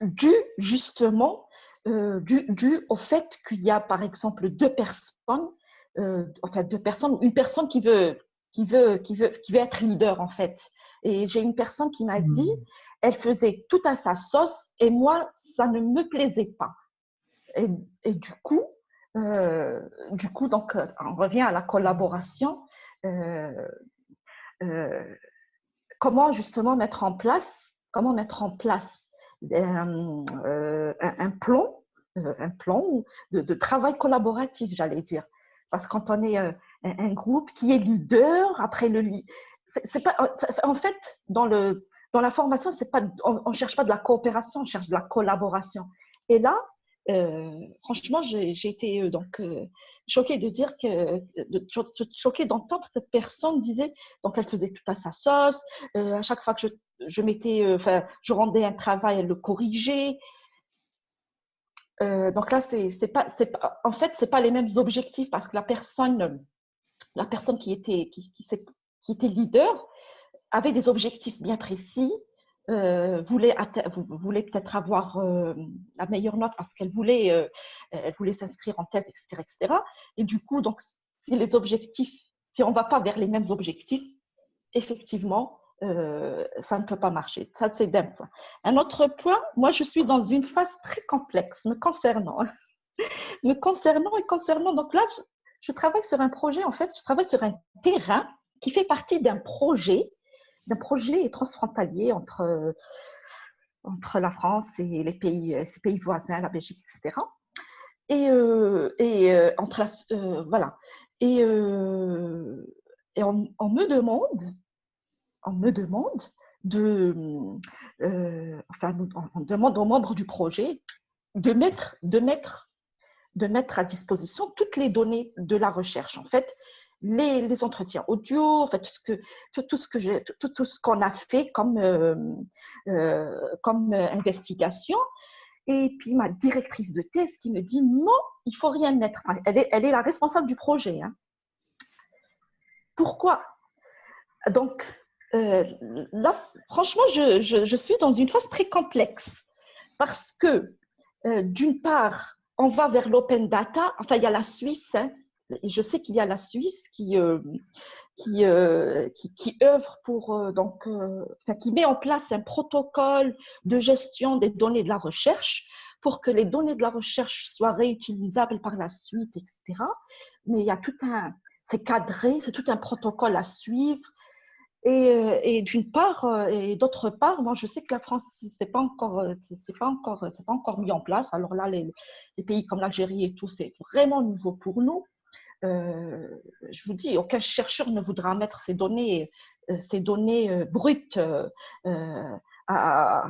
Speaker 8: dû justement au fait qu'il y a par exemple deux personnes, une personne qui veut être leader en fait. Et j'ai une personne qui m'a dit, elle faisait tout à sa sauce et moi, ça ne me plaisait pas. Et du coup, donc, on revient à la collaboration. Comment justement mettre en place un plan de travail collaboratif, j'allais dire. Parce que quand on est un groupe qui est leader, après c'est pas, en fait, dans la formation, on ne cherche pas de la coopération, on cherche de la collaboration. Et là, franchement, j'ai été choquée de dire choquée d'entendre que cette personne disait donc elle faisait tout à sa sauce. À chaque fois que je rendais un travail, elle le corrigeait. Donc là, en fait, c'est pas les mêmes objectifs parce que la personne qui était leader avait des objectifs bien précis. Voulait peut-être avoir la meilleure note parce qu'elle voulait s'inscrire en thèse, etc., etc. Et du coup, donc, si on ne va pas vers les mêmes objectifs, effectivement, ça ne peut pas marcher. Ça, c'est d'un point. Un autre point, moi, je suis dans une phase très complexe me concernant. Donc là, je travaille sur un projet, en fait, je travaille sur un terrain qui fait partie d'un projet transfrontalier entre la France et ses pays voisins, la Belgique, etc. Voilà. Et on me demande on demande aux membres du projet de mettre à disposition toutes les données de la recherche. En fait, les entretiens audio, en fait, tout ce qu'on a fait comme investigation. Et puis ma directrice de thèse qui me dit non, il faut rien mettre. Enfin, elle est la responsable du projet. Hein. Pourquoi? Donc là, franchement, je suis dans une phase très complexe parce que d'une part, on va vers l'open data. Enfin, il y a la Suisse. Hein. Je sais qu'il y a la Suisse qui œuvre pour qui met en place un protocole de gestion des données de la recherche pour que les données de la recherche soient réutilisables par la suite, etc. Mais il y a c'est cadré, c'est tout un protocole à suivre. Et d'une part, et d'autre part, moi je sais que la France, c'est pas encore mis en place. Alors là, les pays comme l'Algérie et tout, c'est vraiment nouveau pour nous. Je vous dis, aucun chercheur ne voudra mettre ces données brutes à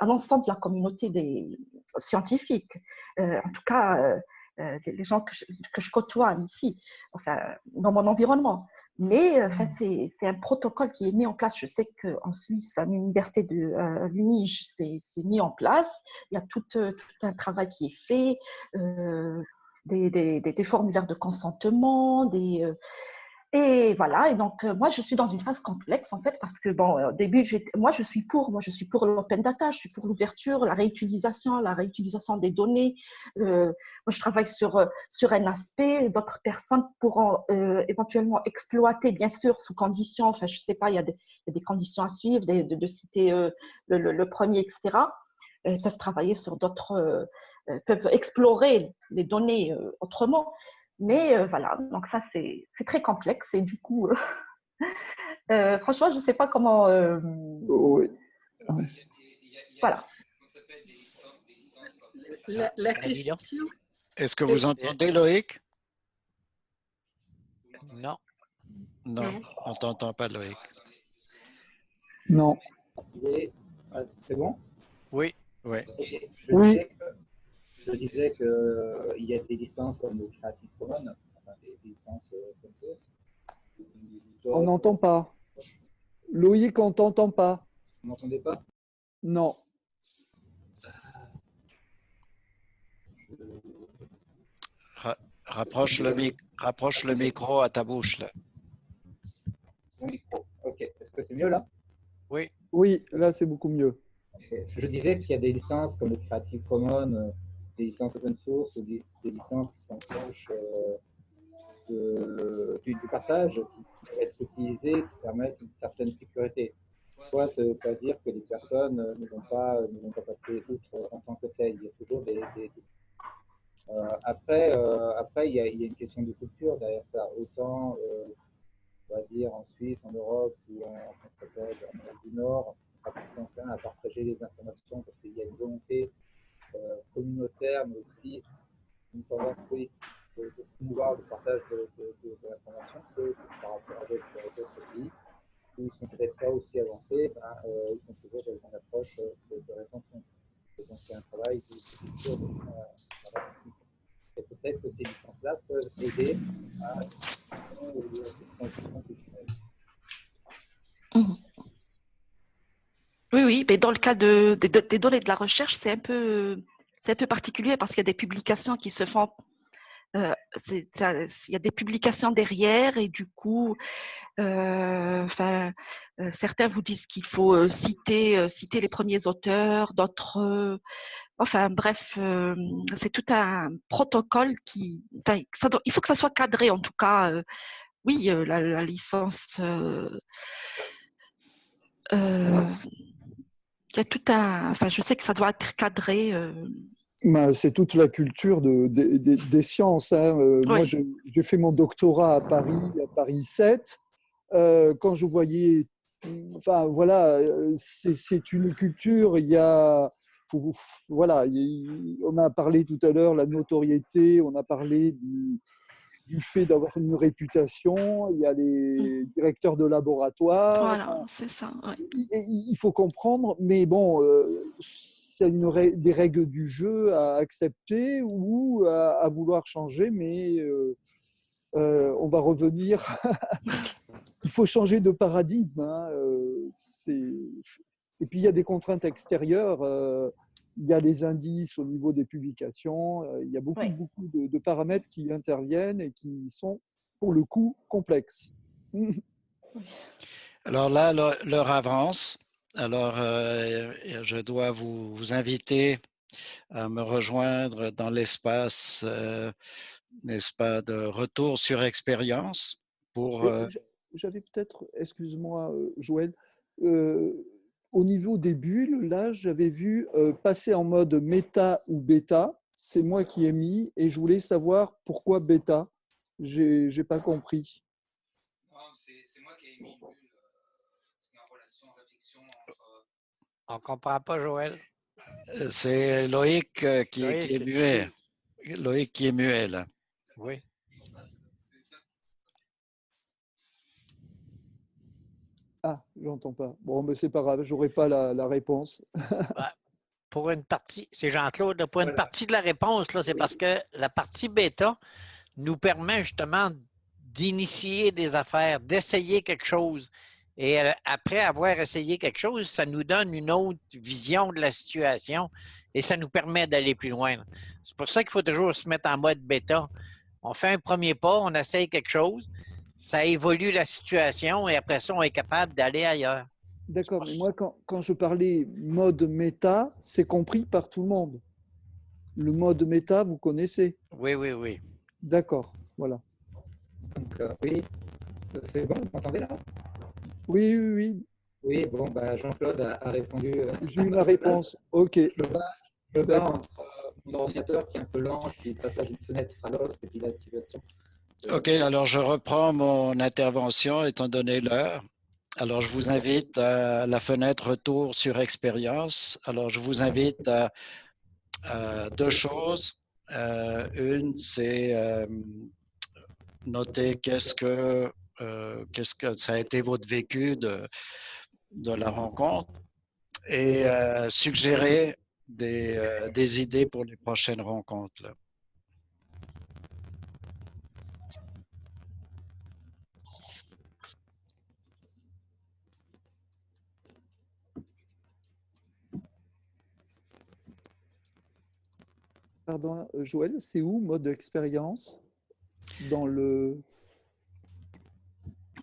Speaker 8: l'ensemble de la communauté des scientifiques. En tout cas, les gens que je côtoie ici, enfin, dans mon environnement. Mais c'est un protocole qui est mis en place. Je sais qu'en Suisse, à l'université de l'UNIGE, c'est mis en place. Il y a tout un travail qui est fait, des formulaires de consentement, et voilà. Et donc, moi, je suis dans une phase complexe, en fait, parce que, bon, au début, moi, je suis pour l'open data, je suis pour l'ouverture, la réutilisation des données. Moi, je travaille sur un aspect, d'autres personnes pourront éventuellement exploiter, bien sûr, sous conditions, enfin, je sais pas, il y a des conditions à suivre, de citer le premier, etc. Peuvent travailler sur d'autres, peuvent explorer les données autrement. Mais voilà, donc ça, c'est très complexe. Et du coup, franchement, je ne sais pas comment…
Speaker 5: Oui.
Speaker 8: Voilà.
Speaker 9: La question…
Speaker 1: Est-ce que vous entendez, Loïc?
Speaker 7: Non.
Speaker 1: Non, on ne t'entend pas, Loïc.
Speaker 5: Non.
Speaker 6: C'est bon?
Speaker 7: Oui.
Speaker 1: Ouais.
Speaker 6: Okay.
Speaker 5: Oui.
Speaker 6: Je disais qu'il y a des licences comme le Creative Commons, enfin, des licences comme ça.
Speaker 5: On n'entend pas. Loïc, on ne t'entend pas.
Speaker 6: Vous ne m'entendez pas?
Speaker 5: Non.
Speaker 1: Rapproche le micro à ta bouche, là.
Speaker 6: Mon micro. Ok. Est-ce que c'est mieux là?
Speaker 7: Oui.
Speaker 5: Oui, là, c'est beaucoup mieux.
Speaker 6: Okay. Je disais qu'il y a des licences comme le Creative Commons, des licences open source, des licences qui sont proches du partage, qui peuvent être utilisées, qui permettent une certaine sécurité. Soit ça ne veut pas dire que les personnes ne vont pas passer outre en tant que telles. Il y a toujours après, il y a une question de culture derrière ça. Autant, on va dire, en Suisse, en Europe ou en Amérique du Nord, on sera tout le temps à partager les informations parce qu'il y a une volonté communautaire, mais aussi une tendance politique de promouvoir le partage de l'information que par rapport à d'autres pays où ils ne sont peut-être pas aussi avancés, ils sont toujours dans une approche de rétention. donc c'est un travail de culture. Et peut-être que ces licences-là peuvent aider à cette transition culturelle.
Speaker 8: Oui, oui, mais dans le cas des données de la recherche, c'est un peu particulier parce qu'il y a des publications qui se font. Il y a des publications derrière et du coup, certains vous disent qu'il faut citer les premiers auteurs, d'autres. Enfin, bref, c'est tout un protocole qui. Il faut que ça soit cadré, en tout cas. Oui, la licence. Il y a tout un. Enfin, je sais que ça doit être cadré.
Speaker 5: C'est toute la culture des sciences. Hein.
Speaker 8: Oui.
Speaker 5: Moi, j'ai fait mon doctorat à Paris 7. Quand je voyais, enfin voilà, c'est une culture. Il y a, voilà, on a parlé tout à l'heure la notoriété, on a parlé du fait d'avoir une réputation. Il y a les directeurs de laboratoire.
Speaker 8: Voilà,
Speaker 5: Enfin,
Speaker 8: c'est ça. Ouais.
Speaker 5: il faut comprendre, mais bon. C'est des règles du jeu à accepter ou à vouloir changer, mais on va revenir. Il faut changer de paradigme. Hein. Et puis, il y a des contraintes extérieures. Il y a les indices au niveau des publications. Il y a beaucoup de paramètres qui interviennent et qui sont, pour le coup, complexes.
Speaker 1: Alors là, l'heure avance. Alors, je dois vous inviter à me rejoindre dans l'espace, n'est-ce pas, de retour sur expérience pour.
Speaker 5: J'avais peut-être, excuse-moi, Joël, au niveau des bulles, là, j'avais vu passer en mode méta ou bêta. C'est moi qui ai mis et je voulais savoir pourquoi bêta. J'ai pas compris.
Speaker 10: C'est moi qui ai mis une bulle en relation, en réflexion entre.
Speaker 7: On ne comprend pas, Joël.
Speaker 1: C'est Loïc qui est muet. Loïc qui est muet, là.
Speaker 7: Oui.
Speaker 5: Ah, j'entends pas. Bon, mais c'est pas grave, j'aurai pas la réponse.
Speaker 7: Pour une partie, c'est Jean-Claude, pour une partie de la réponse, là, c'est parce que la partie bêta nous permet justement d'initier des affaires, d'essayer quelque chose. Et après avoir essayé quelque chose, ça nous donne une autre vision de la situation et ça nous permet d'aller plus loin. C'est pour ça qu'il faut toujours se mettre en mode bêta. On fait un premier pas, on essaye quelque chose, ça évolue la situation et après ça, on est capable d'aller ailleurs.
Speaker 5: D'accord, mais moi, quand je parlais mode méta, c'est compris par tout le monde. Le mode méta, vous connaissez?
Speaker 7: Oui, oui, oui.
Speaker 5: D'accord, voilà.
Speaker 6: Donc, oui, c'est bon, vous m'entendez là?
Speaker 5: Oui, oui, oui.
Speaker 6: Oui, bon, bah, Jean-Claude a répondu.
Speaker 5: J'ai eu la réponse. OK.
Speaker 6: Je bats entre mon ordinateur qui est un peu lent, puis le passage d'une fenêtre à l'autre, et puis l'activation.
Speaker 1: OK, alors je reprends mon intervention étant donné l'heure. Alors, je vous invite à la fenêtre retour sur expérience. Alors, je vous invite à deux choses. Une, c'est noter qu'est-ce que ça a été votre vécu de la rencontre et suggérer des idées pour les prochaines rencontres. Là.
Speaker 5: Pardon, Joël, c'est où mode expérience dans le...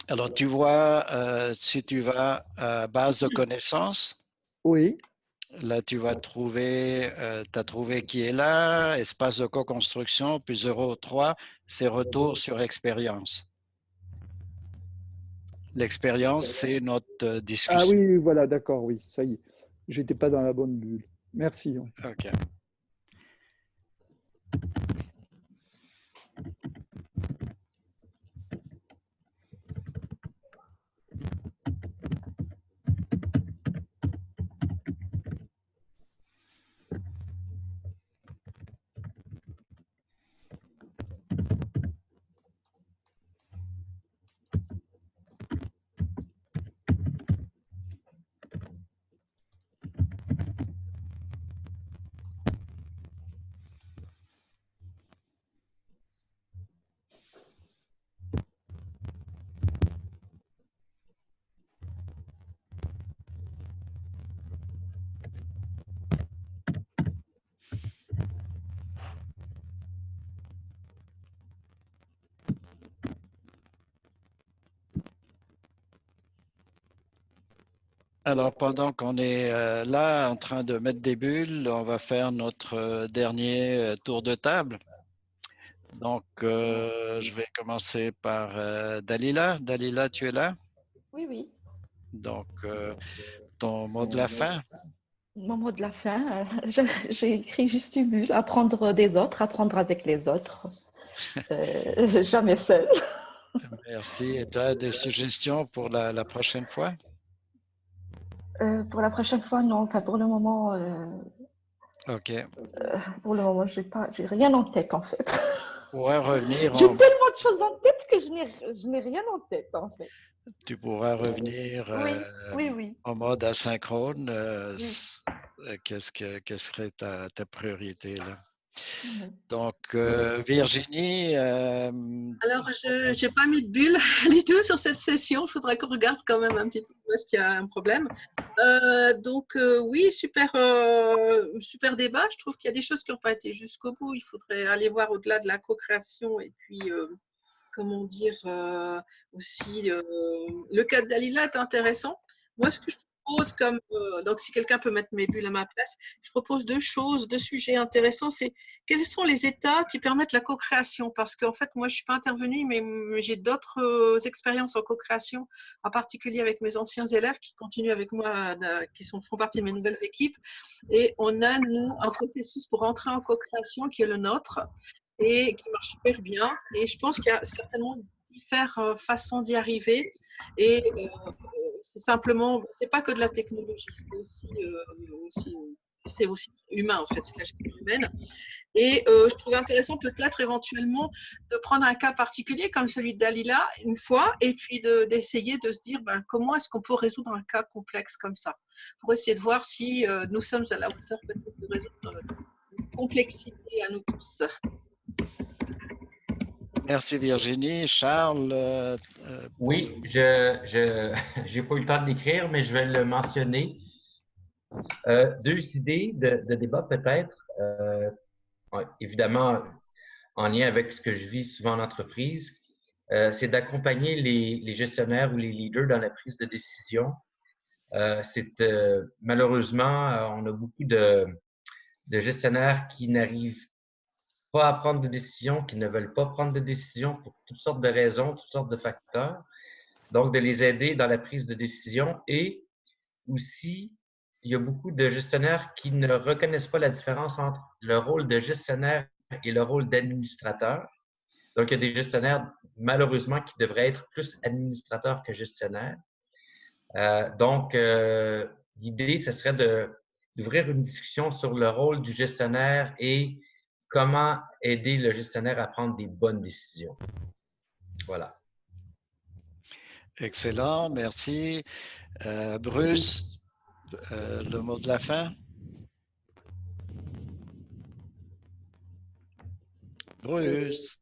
Speaker 1: Alors, tu vois, si tu vas à base de connaissances,
Speaker 5: oui.
Speaker 1: Là, tu vas trouver, tu as trouvé qui est là, espace de co-construction, puis 0,3, c'est retour sur expérience. L'expérience, c'est notre discussion.
Speaker 5: Ah oui, voilà, d'accord, oui, ça y est. J'étais pas dans la bonne bulle. Merci.
Speaker 1: OK. Alors, pendant qu'on est là en train de mettre des bulles, on va faire notre dernier tour de table. Donc, je vais commencer par Dalila. Dalila, tu es là?
Speaker 8: Oui, oui.
Speaker 1: Donc, ton mot de la fin?
Speaker 8: Mon mot de la fin, j'ai écrit juste une bulle, apprendre des autres, apprendre avec les autres, jamais seul.
Speaker 1: Merci. Et tu as des suggestions pour la prochaine fois?
Speaker 8: Pour la prochaine fois, non. Enfin,
Speaker 1: OK.
Speaker 8: pour le moment, j'ai rien en tête en fait.
Speaker 1: Pourrais revenir
Speaker 8: J'ai tellement de choses en tête que je n'ai rien en tête en fait.
Speaker 1: Tu pourras revenir
Speaker 8: Oui.
Speaker 1: en mode asynchrone.
Speaker 8: Oui.
Speaker 1: Quelle serait ta priorité là?
Speaker 8: Donc,
Speaker 1: Virginie.
Speaker 9: Alors, je n'ai pas mis de bulle du tout sur cette session. Il faudrait qu'on regarde quand même un petit peu où est-ce qu'il y a un problème. Oui, super débat. Je trouve qu'il y a des choses qui n'ont pas été jusqu'au bout. Il faudrait aller voir au-delà de la co-création et puis, comment dire, aussi, le cas de Dalila est intéressant. Moi, ce que je propose donc si quelqu'un peut mettre mes bulles à ma place, je propose deux sujets intéressants. C'est quels sont les états qui permettent la co-création? Parce qu'en fait, moi, je ne suis pas intervenue, mais j'ai d'autres expériences en co-création, en particulier avec mes anciens élèves qui continuent avec moi, font partie de mes nouvelles équipes. Et on a, nous, un processus pour entrer en co-création qui est le nôtre et qui marche super bien. Et je pense qu'il y a certainement différentes façons d'y arriver. Et c'est simplement, c'est pas que de la technologie, c'est aussi humain en fait, c'est de la gestion humaine. Et je trouvais intéressant peut-être éventuellement de prendre un cas particulier comme celui de Dalila une fois et puis d'essayer de se dire comment est-ce qu'on peut résoudre un cas complexe comme ça pour essayer de voir si nous sommes à la hauteur peut-être de résoudre une complexité à nous tous.
Speaker 1: Merci Virginie. Charles?
Speaker 4: Oui, je n'ai pas eu le temps de l'écrire, mais je vais le mentionner. Deux idées de débat peut-être. Évidemment, en lien avec ce que je vis souvent en entreprise, c'est d'accompagner les gestionnaires ou les leaders dans la prise de décision. Malheureusement, on a beaucoup de gestionnaires qui n'arrivent pas à prendre de décision, qui ne veulent pas prendre de décision pour toutes sortes de raisons, toutes sortes de facteurs. Donc, de les aider dans la prise de décision. Et aussi, il y a beaucoup de gestionnaires qui ne reconnaissent pas la différence entre le rôle de gestionnaire et le rôle d'administrateur. Donc, il y a des gestionnaires, malheureusement, qui devraient être plus administrateurs que gestionnaires. L'idée, ce serait d'ouvrir une discussion sur le rôle du gestionnaire et comment aider le gestionnaire à prendre des bonnes décisions. Voilà.
Speaker 1: Excellent, merci. Bruce, le mot de la fin? Bruce?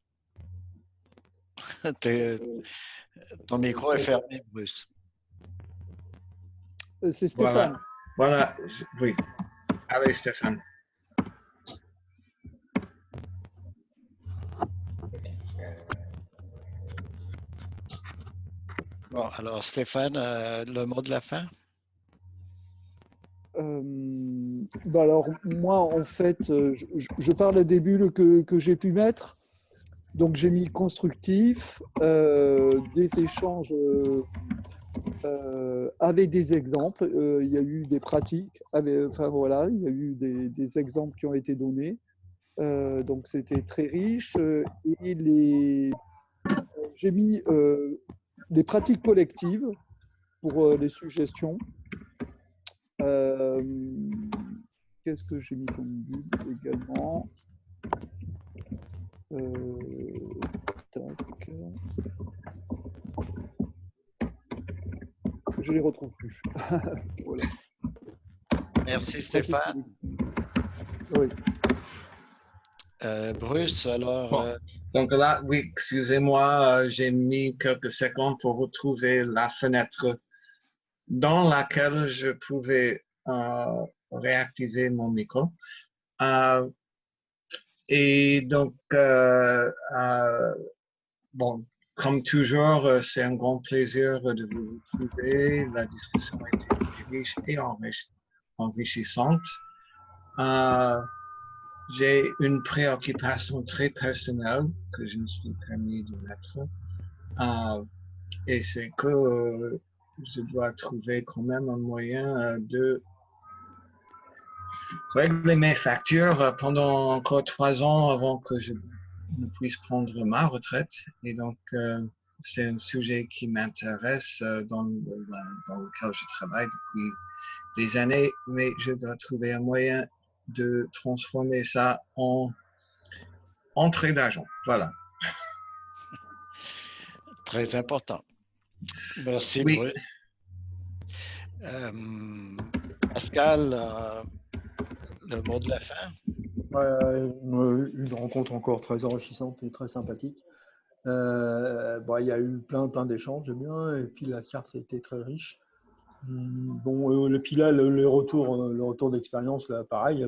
Speaker 1: Ton micro est fermé, Bruce.
Speaker 5: C'est Stéphane.
Speaker 2: Voilà. Oui. Allez, Stéphane.
Speaker 1: Bon, alors Stéphane, le mot de la fin?
Speaker 5: Alors, moi, en fait, je parle des bulles que j'ai pu mettre. Donc, j'ai mis constructif, des échanges avec des exemples. Il y a eu des pratiques, il y a eu des exemples qui ont été donnés. Donc, c'était très riche. Et j'ai mis des pratiques collectives pour les suggestions. Qu'est-ce que j'ai mis comme bulle également? Je les retrouve plus. Voilà.
Speaker 1: Merci Stéphane.
Speaker 5: Oui.
Speaker 1: Bruce, alors.
Speaker 2: Donc là, oui, excusez-moi, j'ai mis quelques secondes pour retrouver la fenêtre dans laquelle je pouvais réactiver mon micro. Et donc, bon, comme toujours, c'est un grand plaisir de vous retrouver. La discussion a été riche et enrichissante. J'ai une préoccupation très personnelle que je me suis permis de mettre. Et c'est que je dois trouver quand même un moyen de régler mes factures pendant encore 3 ans avant que je ne puisse prendre ma retraite. Et donc, c'est un sujet qui m'intéresse dans lequel je travaille depuis des années, mais je dois trouver un moyen de transformer ça en entrée d'argent. Voilà.
Speaker 1: Très important. Merci,
Speaker 2: oui.
Speaker 1: Bruce. Pascal, le mot de la fin?
Speaker 3: Une rencontre encore très enrichissante et très sympathique. Il y a eu plein d'échanges, j'aime bien, et puis la carte a été très riche. Puis là, le retour d'expérience, là, pareil.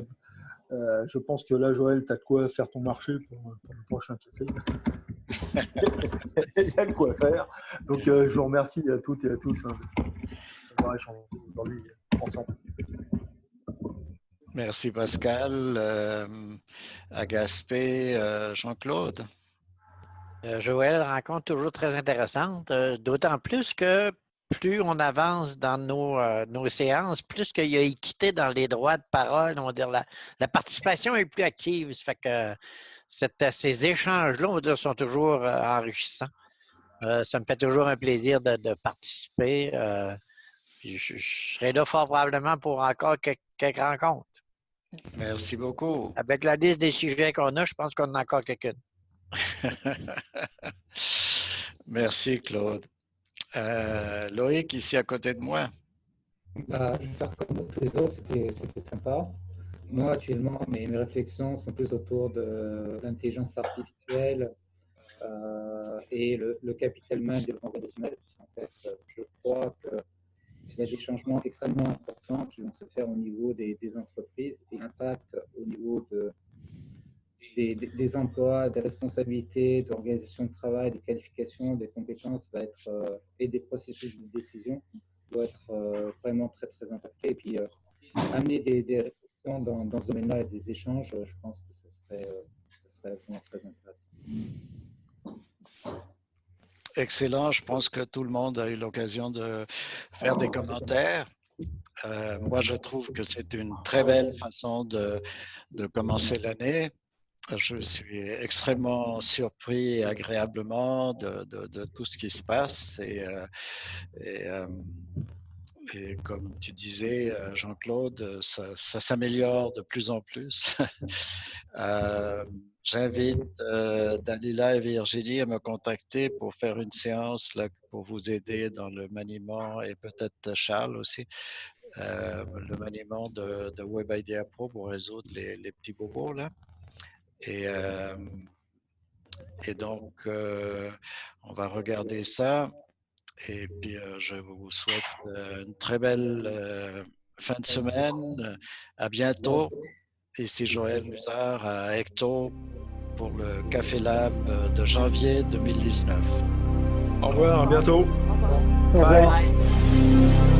Speaker 3: Je pense que là, Joël, tu as de quoi faire ton marché pour le prochain café. Il y a de quoi faire. Donc, je vous remercie à toutes et à tous d'avoir échangé aujourd'hui ensemble.
Speaker 1: Merci Pascal. À Gaspé, Jean-Claude.
Speaker 7: Joël, rencontre toujours très intéressante, d'autant plus que plus on avance dans nos séances, plus qu'il y a équité dans les droits de parole, on va dire la participation est plus active. Ça fait que ces échanges-là, on va dire, sont toujours enrichissants. Ça me fait toujours un plaisir de participer. Puis je serai là fort probablement pour encore quelques rencontres.
Speaker 1: Merci beaucoup.
Speaker 7: Avec la liste des sujets qu'on a, je pense qu'on en a encore quelques-unes.
Speaker 1: Merci Claude. Loïc, ici à côté de moi.
Speaker 6: Je vais faire comme tous les autres, c'était sympa. Moi, actuellement, mes réflexions sont plus autour de l'intelligence artificielle et le capital humain et le développement organisationnel. En fait, je crois qu'il y a des changements extrêmement importants qui vont se faire au niveau des entreprises et l'impact au niveau des emplois, des responsabilités, d'organisation de travail, des qualifications, des compétences va être, et des processus de décision doit être vraiment très, très impacté. Et puis, amener des réflexions dans ce domaine-là et des échanges, je pense que ça serait vraiment très intéressant.
Speaker 1: Excellent. Je pense que tout le monde a eu l'occasion de faire des commentaires. Moi, je trouve que c'est une très belle façon de commencer l'année. Je suis extrêmement surpris et agréablement de tout ce qui se passe. Et comme tu disais, Jean-Claude, ça s'améliore de plus en plus. J'invite Dalila et Virginie à me contacter pour faire une séance là, pour vous aider dans le maniement et peut-être Charles aussi, le maniement de Web Idea Pro pour résoudre les petits bobos là. Et donc, on va regarder ça. Et puis, je vous souhaite une très belle fin de semaine. À bientôt. Ici Joël Musard à Ecto pour le Café Lab de janvier 2019.
Speaker 3: Au revoir, à bientôt.
Speaker 5: Au revoir.
Speaker 7: Bye.